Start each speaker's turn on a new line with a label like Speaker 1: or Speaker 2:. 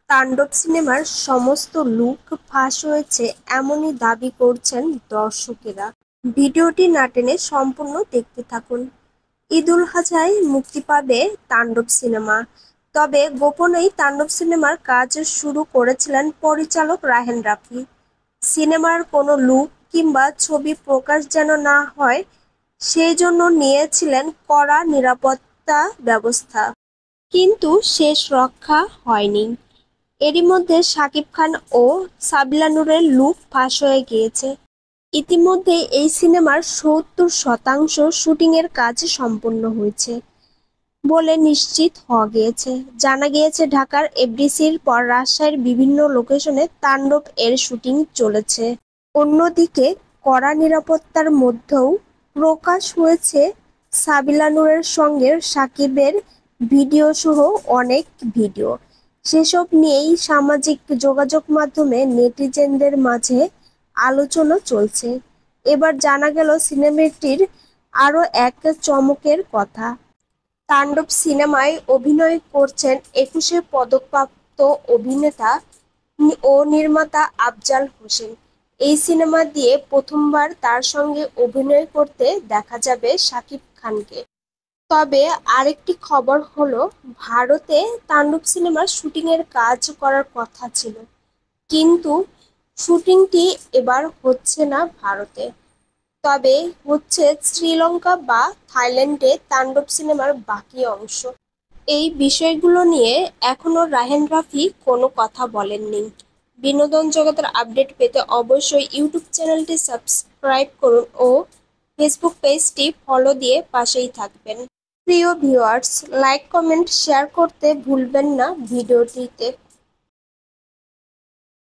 Speaker 1: তাণ্ডব সিনেমার সমস্ত লুক ফাঁস হয়েছে এমনই দাবি করছেন দর্শকেরা। ভিডিওটি না টেনে সম্পূর্ণ দেখতে থাকুন। ঈদুল আজহায় মুক্তি পাবে তাণ্ডব সিনেমা। তবে গোপনেই তাণ্ডব সিনেমার কাজ শুরু করেছিলেন পরিচালক রাহেন রাফি। সিনেমার কোনো লুক কিংবা ছবি প্রকাশ যেন না হয় সেই জন্য নিয়েছিলেন কড়া নিরাপত্তা ব্যবস্থা। কিন্তু শেষ রক্ষা হয়নি। এরই মধ্যে শাকিব খান ও সাবিলা নূরের লুক ফাঁস হয়ে গিয়েছে। ইতিমধ্যে এই সিনেমার ৭০% শুটিংয়ের কাজ সম্পন্ন হয়েছে বলে নিশ্চিত হওয়া গিয়েছে। জানা গিয়েছে ঢাকার এফডিসির পর রাজশাহীর বিভিন্ন লোকেশনে তাণ্ডব এর শুটিং চলেছে। অন্যদিকে কড়া নিরাপত্তার মধ্যেও প্রকাশ হয়েছে সাবিলা নূরের সঙ্গে শাকিবের ভিডিওসহ অনেক ভিডিও। সেসব নিয়েই সামাজিক যোগাযোগ মাধ্যমে নেটিজেনদের মাঝে আলোচনা চলছে। এবার জানা গেল সিনেমাটির আরও এক চমকের কথা। তাণ্ডব সিনেমায় অভিনয় করছেন ২১ পদকপ্রাপ্ত অভিনেতা ও নির্মাতা আফজাল হোসেন। এই সিনেমা দিয়ে প্রথমবার তার সঙ্গে অভিনয় করতে দেখা যাবে শাকিব খানকে। তবে আরেকটি খবর হলো, ভারতে তাণ্ডব সিনেমার শুটিংয়ের কাজ করার কথা ছিল, কিন্তু শুটিংটি এবার হচ্ছে না ভারতে, তবে হচ্ছে শ্রীলঙ্কা বা থাইল্যান্ডে তাণ্ডব সিনেমার বাকি অংশ। এই বিষয়গুলো নিয়ে এখনো রাহেন রাফি কোনো কথা বলেননি। বিনোদন জগতের আপডেট পেতে অবশ্যই ইউটিউব চ্যানেলটি সাবস্ক্রাইব করুন ও ফেসবুক পেজটি ফলো দিয়ে পাশেই থাকবেন। প্রিয় ভিউয়ার্স, লাইক কমেন্ট শেয়ার করতে ভুলবেন না ভিডিওটিতে।